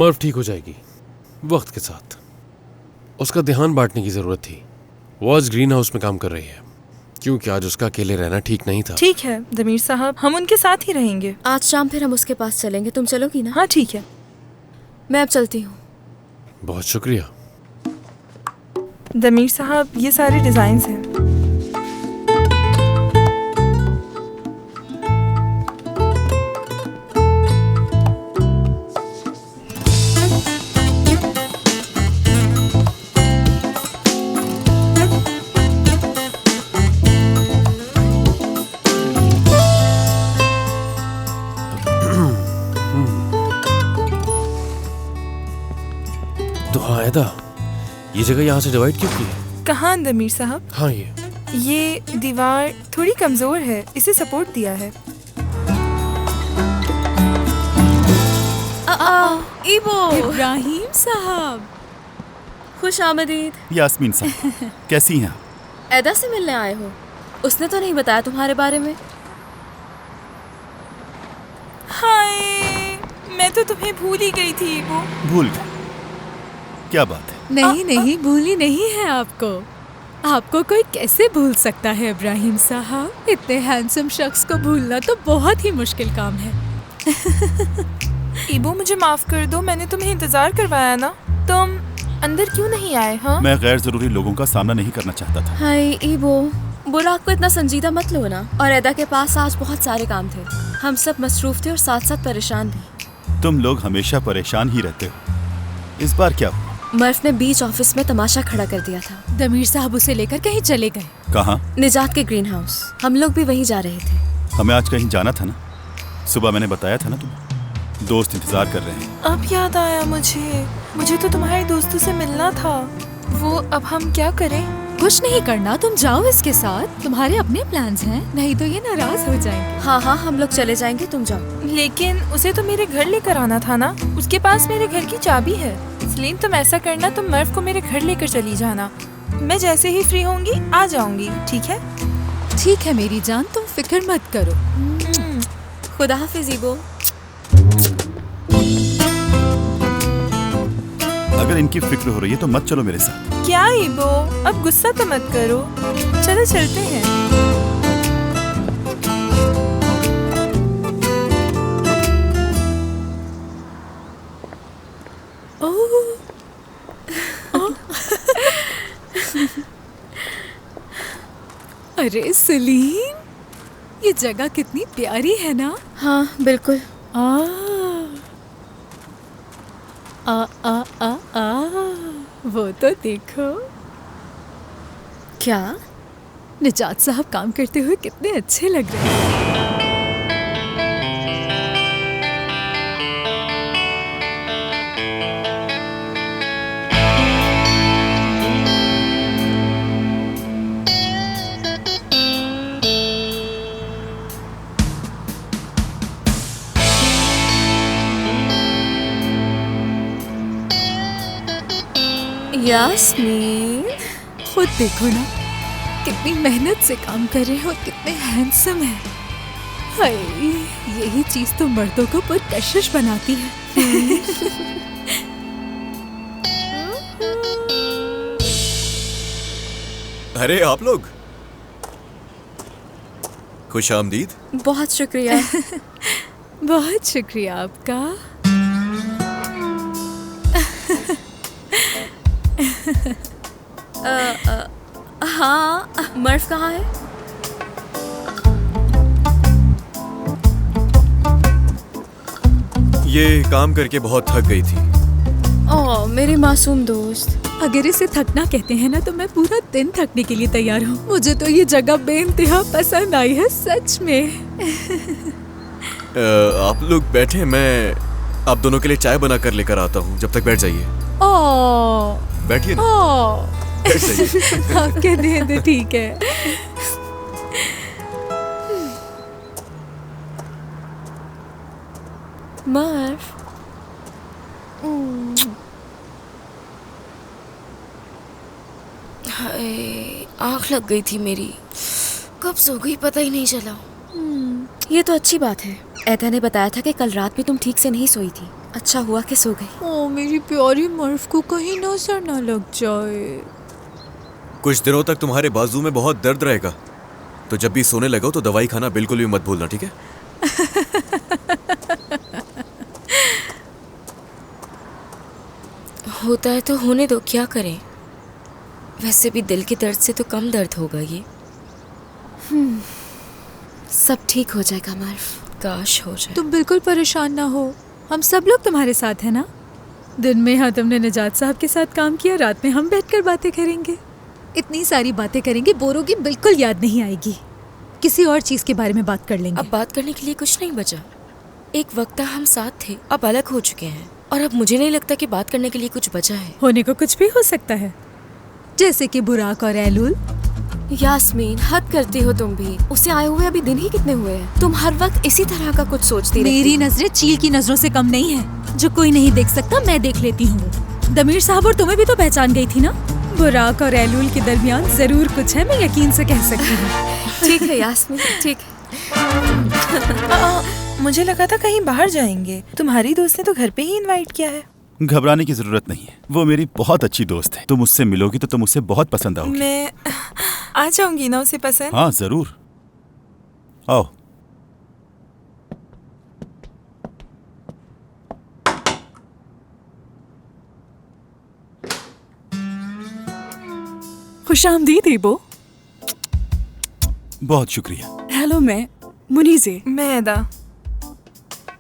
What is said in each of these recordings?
Merv ठीक हो जाएगी वक्त के साथ। उसका ध्यान बांटने की जरूरत थी। वो आज ग्रीन हाउस में काम कर रही है क्योंकि आज उसका अकेले रहना ठीक नहीं था। ठीक है दमीर साहब, हम उनके साथ ही रहेंगे। आज शाम फिर हम उसके पास चलेंगे। तुम चलोगी ना? हाँ ठीक है। मैं अब चलती हूँ। बहुत शुक्रिया। दमीर साहब, ये सारे डिजाइन्स हैं। तो हाँ ऐदा, ये जगह यहाँ से डिवाइड क्यों की है? कहाँ दमीर साहब? हाँ ये दीवार थोड़ी कमजोर है, इसे सपोर्ट दिया है। इबो, इब्राहिम साहब, खुश आमदीद। यास्मीन साहब, कैसी हैं आप? ऐदा से मिलने आए हो? उसने तो नहीं बताया तुम्हारे बारे में। हाय, मैं तो तुम्हें भूल ही गई थी इबो। भूल गए? क्या बात है? नहीं नहीं, भूली नहीं है आपको। आपको कोई कैसे भूल सकता है इब्राहिम साहब? इतने हैंडसम शख्स को भूलना तो बहुत ही मुश्किल काम है। इबो मुझे माफ कर दो, मैंने तुम्हें इंतजार करवाया ना। तुम अंदर क्यों नहीं आए? हाँ, मैं गैर जरूरी लोगों का सामना नहीं करना चाहता था। हाय इबो, बुराक को इतना संजीदा मत लो ना। और ऐदा के पास आज बहुत सारे काम थे। हम सब मसरूफ थे और साथ साथ परेशान भी। तुम लोग हमेशा परेशान ही रहते हो। इस बार क्या हुआ? मर्फ ने बीच ऑफिस में तमाशा खड़ा कर दिया था। दमीर साहब उसे लेकर कहीं चले गए। कहाँ? निजात के ग्रीन हाउस। हम लोग भी वहीं जा रहे थे। हमें आज कहीं जाना था ना? सुबह मैंने बताया था ना तुम्हें। दोस्त इंतजार कर रहे हैं। अब याद आया मुझे तो तुम्हारे दोस्तों से मिलना था। वो अब हम क्या करें? कुछ नहीं करना, तुम जाओ इसके साथ। तुम्हारे अपने प्लान्स हैं, नहीं तो ये नाराज हो जाएंगे। हाँ हाँ, हम लोग चले जाएंगे, तुम जाओ। लेकिन उसे तो मेरे घर लेकर आना था ना। उसके पास मेरे घर की चाबी है। इसलिए तुम ऐसा करना, तुम मर्फ को मेरे घर लेकर चली जाना। मैं जैसे ही फ्री होंगी आ जाऊंगी, ठीक है? ठीक है मेरी जान, तुम फिक्र मत करो। खुदा हाफिज इबो। अगर इनकी फिक्र हो रही है तो मत चलो मेरे साथ। क्या इबो, अब गुस्सा तो मत करो। चलो चलते हैं। अरे सलीम, ये जगह कितनी प्यारी है ना? हाँ बिल्कुल। आ आ आ आ आ वो तो देखो। क्या? निजात साहब काम करते हुए कितने अच्छे लग रहे हैं। यास्मीन, खुद देखो ना, कितनी मेहनत से काम कर रहे हैं और कितने हैंडसम हैं। हाय, यही चीज तो मर्दों को पुरकशिश बनाती है। अरे आप लोग, खुश आमदीद। बहुत शुक्रिया। बहुत शुक्रिया आपका। हाँ, मर्फ कहाँ है? ये काम करके बहुत थक गई थी। ओह मेरे मासूम दोस्त। अगर इसे थकना कहते हैं ना तो मैं पूरा दिन थकने के लिए तैयार हूँ। मुझे तो ये जगह बेइंतहा पसंद आई है, सच में। आप लोग बैठे, मैं आप दोनों के लिए चाय बना कर लेकर आता हूँ। जब तक बैठ जाइए। बैठिए ना। बैठ जाइए। आप कहते हैं तो ठीक है। मर्फ, हाय, आँख लग गई थी मेरी। कब सो गई पता ही नहीं चला। ये तो अच्छी बात है। ऐदा ने बताया था कि कल रात में तुम ठीक से नहीं सोई थी। अच्छा हुआ कि सो गई। ओ मेरी प्यारी मर्फ को कहीं नजर ना लग जाए। कुछ दिनों तक तुम्हारे बाजू में बहुत दर्द रहेगा, तो जब भी सोने लगो तो दवाई खाना बिल्कुल भी मत भूलना, ठीक है? होता है तो होने दो, क्या करें। वैसे भी दिल के दर्द से तो कम दर्द होगा ये। सब ठीक हो जाएगा मर्फ, काश हो जाए। तुम बिल्कुल परेशान ना हो, हम सब लोग तुम्हारे साथ हैं ना। दिन में हाँ तुमने निजात साहब के साथ काम किया, रात में हम बैठकर बातें करेंगे। इतनी सारी बातें करेंगे, बोरों की बिल्कुल याद नहीं आएगी। किसी और चीज के बारे में बात कर लेंगे। अब बात करने के लिए कुछ नहीं बचा। एक वक्त हम साथ थे, अब अलग हो चुके हैं, और अब मुझे नहीं लगता कि बात करने के लिए कुछ बचा है। होने को कुछ भी हो सकता है, जैसे कि बुराक और एलुल। यास्मीन, हद करती हो तुम भी। उसे आए हुए अभी दिन ही कितने हुए हैं? तुम हर वक्त इसी तरह का कुछ सोचती रहती। मेरी नजरें चील की नजरों से कम नहीं है। जो कोई नहीं देख सकता मैं देख लेती हूँ। दमीर साहब और तुम्हें भी तो पहचान गई थी ना। बुराक और एलुल के दरमियान जरूर कुछ है, मैं यकीन से कह सकती हूँ। ठीक है यास्मीन, ठीक है। मुझे लगा था कहीं बाहर जाएंगे। तुम्हारी दोस्त ने तो घर पे ही इनवाइट किया है। घबराने की जरूरत नहीं है, वो मेरी बहुत अच्छी दोस्त है। तुम उससे मिलोगी तो तुम उसे बहुत पसंद आओगी। मैं आ जाऊंगी ना उसे पसंद। हाँ जरूर, आओ। खुशामदीद ईबो। बहुत शुक्रिया। हेलो, मैं मुनीजे। मैं एदा।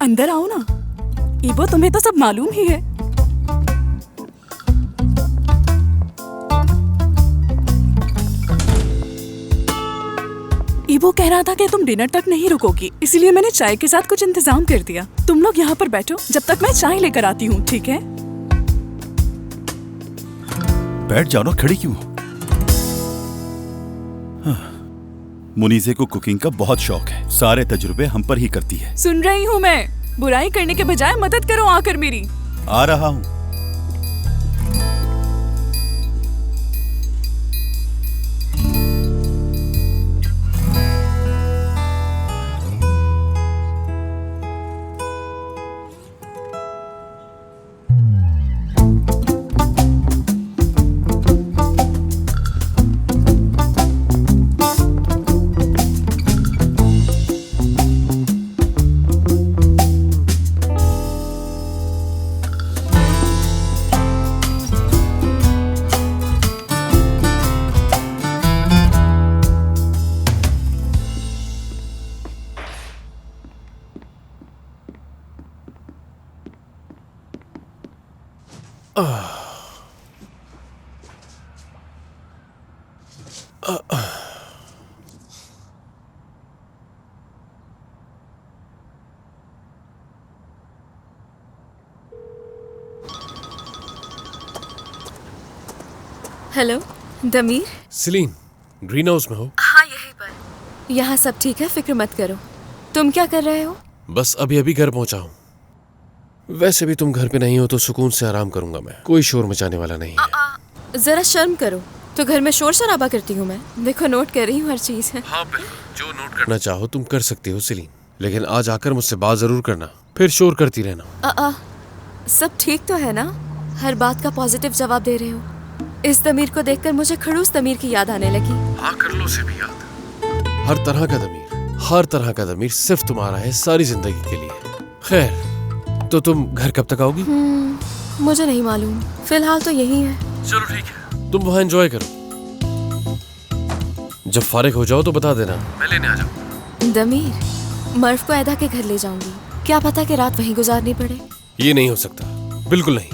अंदर आओ ना। ईबो, तुम्हें तो सब मालूम ही है। ईबो कह रहा था कि तुम डिनर तक नहीं रुकोगी, इसलिए मैंने चाय के साथ कुछ इंतजाम कर दिया। तुम लोग यहाँ पर बैठो जब तक मैं चाय लेकर आती हूँ, ठीक है? बैठ जाओ ना, खड़ी क्यों हो? मुनीजे को कुकिंग का बहुत शौक है, सारे तजुर्बे हम पर ही करती है। सुन रही हूँ मैं। बुराई करने के बजाय मदद करो आकर मेरी। आ रहा हूँ। Hello Damir. Salim, green house में हो? हाँ, यहीं पर। यहाँ सब ठीक है, फिक्र मत करो। तुम क्या कर रहे हो? बस अभी अभी घर पहुंचा हूँ। वैसे भी तुम घर पे नहीं हो तो सुकून से आराम करूंगा मैं। कोई शोर मचाने वाला नहीं है। जरा शर्म करो, तो घर में शोर शराबा करती हूँ मैं। देखो, नोट कर रही हूँ हर चीज है। हाँ बिल्कुल, जो नोट करना चाहो तुम कर सकती हो सलीम, लेकिन आज आकर मुझसे बात जरूर करना, फिर शोर करती रहना। सब ठीक तो है ना? हर बात का पॉजिटिव जवाब दे रहे हो। इस दमीर को देखकर मुझे खड़ूस दमीर की याद आने लगी। हाँ, कर लो उसे भी याद। हर तरह का दमीर, हर तरह का दमीर सिर्फ तुम्हारा है, सारी जिंदगी के लिए। खैर, तो तुम घर कब तक आओगी? मुझे नहीं मालूम, फिलहाल तो यही है। चलो ठीक है, तुम वहाँ एंजॉय करो। जब फारिग हो जाओ तो बता देना, मैं लेने आ जाऊंगा। दमीर, मर्फ को ऐदा के घर ले जाऊंगी। क्या पता कि रात वहीं गुजारनी पड़े। ये नहीं हो सकता, बिल्कुल नहीं।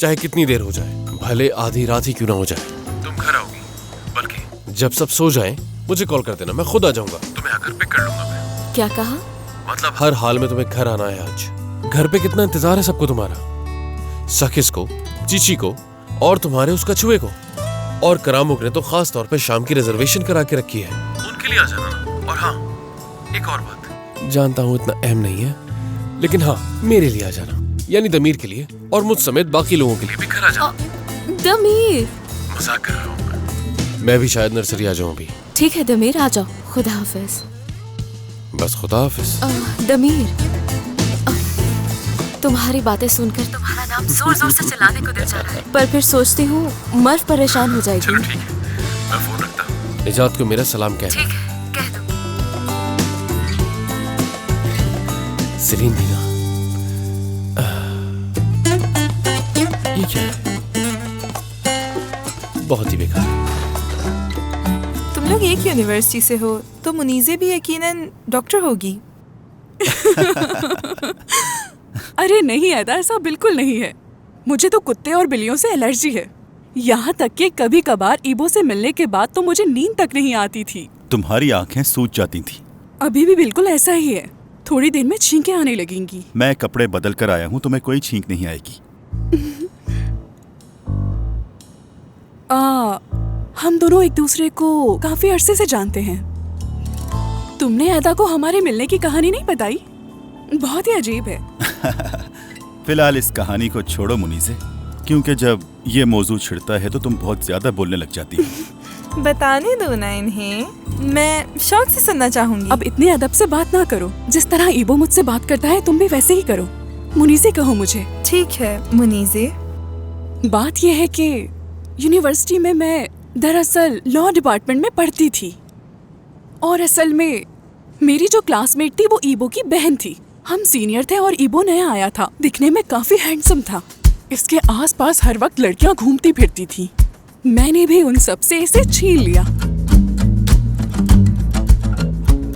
चाहे कितनी देर हो जाए, भले आधी रात ही क्यों ना हो जाए, तुम घर आओगी। बल्कि जब सब सो जाएं, मुझे कॉल कर देना, मैं खुद आ जाऊंगा। तुम्हें आकर पिक कर लूंगा मैं। क्या कहा? मतलब हर हाल में तुम्हें घर आना है आज। घर पे कितना इंतजार है सबको तुम्हारा। सखिस को, चीची को और तुम्हारे उस कछुए को। और करामुक ने तो खास तौर पे शाम की रिजर्वेशन करा के रखी है, उनके लिए आ जाना ना। और हाँ, एक और बात, जानता हूँ इतना अहम नहीं है, लेकिन हाँ, मेरे लिए आ जाना, यानी दमीर के लिए, और मुझ समेत बाकी लोगों के लिए भी घर आ जाना। दमीर, मजाक कर रहा हूँ मैं भी शायद नर्सरी आ जाऊँ अभी। ठीक है दमीर, आ जाओ। खुदा हाफिज। बस खुदा हाफिज। दमीर, तुम्हारी बातें सुनकर तुम्हारा नाम जोर जोर से चिल्लाने को दिल चाह रहा है, पर फिर सोचती हूँ मर्फ परेशान हो जाएगी। चलो ठीक है, मैं फोन रखता हूँ। निजात को मेरा सलाम कहना। ठीक है, कह दो। सेलिन दीना, ये क्या है? बहुत ही बेकार है। तुम लोग एक यूनिवर्सिटी से हो तो मुनीज़े भी यकीनन डॉक्टर होगी। अरे नहीं ऐदा, ऐसा बिल्कुल नहीं है। मुझे तो कुत्ते और बिल्लियों से एलर्जी है। यहाँ तक कि कभी कभार ईबो से मिलने के बाद तो मुझे नींद तक नहीं आती थी। तुम्हारी आंखें सूज जाती थी। अभी भी बिल्कुल ऐसा ही है। थोड़ी देर में छींकें आने लगेंगी। मैं कपड़े बदल कर आया हूँ, तुम्हें कोई छींक नहीं आएगी। हम दोनों एक दूसरे को काफी अरसे से जानते हैं। तुमने ऐदा को हमारे मिलने की कहानी नहीं बताई? बहुत ही अजीब है। फिलहाल इस कहानी को छोड़ो मुनीसे, क्योंकि जब ये मौजू छिड़ता है तो तुम बहुत ज्यादा बोलने लग जाती हो। बताने दो ना इन्हें, मैं शौक से सुनना चाहूंगी। अब इतने अदब से बात ना करो। जिस तरह ईबो मुझसे बात करता है तुम भी वैसे ही करो। मुनीसे कहो मुझे। ठीक है मुनीज़े। बात यह है कि यूनिवर्सिटी में मैं दरअसल लॉ डिपार्टमेंट में पढ़ती थी, और असल में मेरी जो क्लासमेट थी वो ईबो की बहन थी। हम सीनियर थे और ईबो नया आया था। दिखने में काफी हैंडसम था। इसके आसपास हर वक्त लड़कियां घूमती फिरती थी। मैंने भी उन सब से इसे छीन लिया।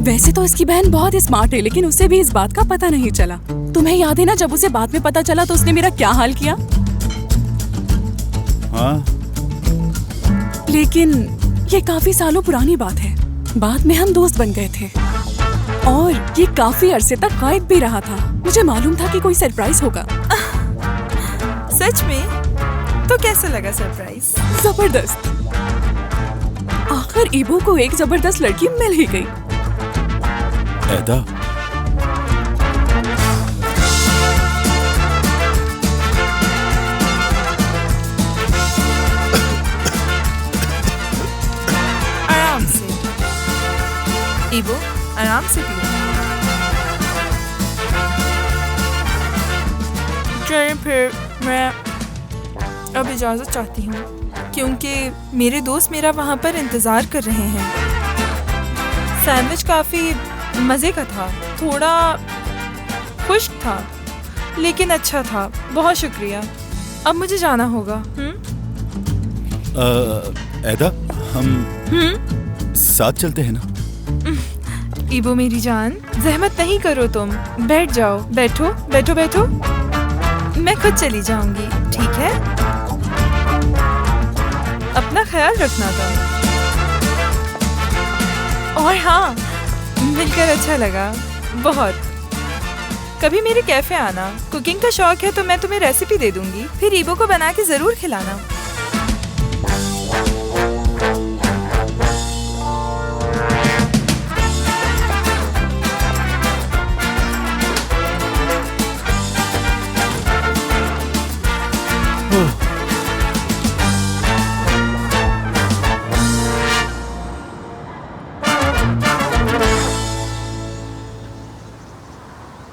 वैसे तो इसकी बहन बहुत स्मार्ट है, लेकिन उसे भी इस बात का पता नहीं चला। तुम्हें याद है ना, जब उसे बाद में पता चला तो उसने मेरा क्या हाल किया? हाँ, लेकिन ये काफी सालों पुरानी बात है। बाद में हम दोस्त बन गए थे और ये काफी अरसे तक गायब भी रहा था। मुझे मालूम था कि कोई सरप्राइज होगा। सच में? तो कैसा लगा सरप्राइज? जबरदस्त। आखिर ईबो को एक जबरदस्त लड़की मिल ही गई। ऐदा, आराम से ईबो, आराम से पियो। चलिए फिर मैं अब इजाज़त चाहती हूँ, क्योंकि मेरे दोस्त मेरा वहाँ पर इंतज़ार कर रहे हैं। सैंडविच काफ़ी मज़े का था, थोड़ा खुश्क था, लेकिन अच्छा था। बहुत शुक्रिया। अब मुझे जाना होगा। ऐदा, हम साथ चलते हैं ना? ईबो मेरी जान, जहमत नहीं करो तुम। बैठ जाओ। बैठो बैठो बैठो। मैं खुद चली जाऊंगी, ठीक है? अपना ख्याल रखना तुम। और हाँ, मिलकर अच्छा लगा बहुत। कभी मेरे कैफे आना। कुकिंग का शौक है तो मैं तुम्हें रेसिपी दे दूंगी, फिर ईबो को बना के जरूर खिलाना।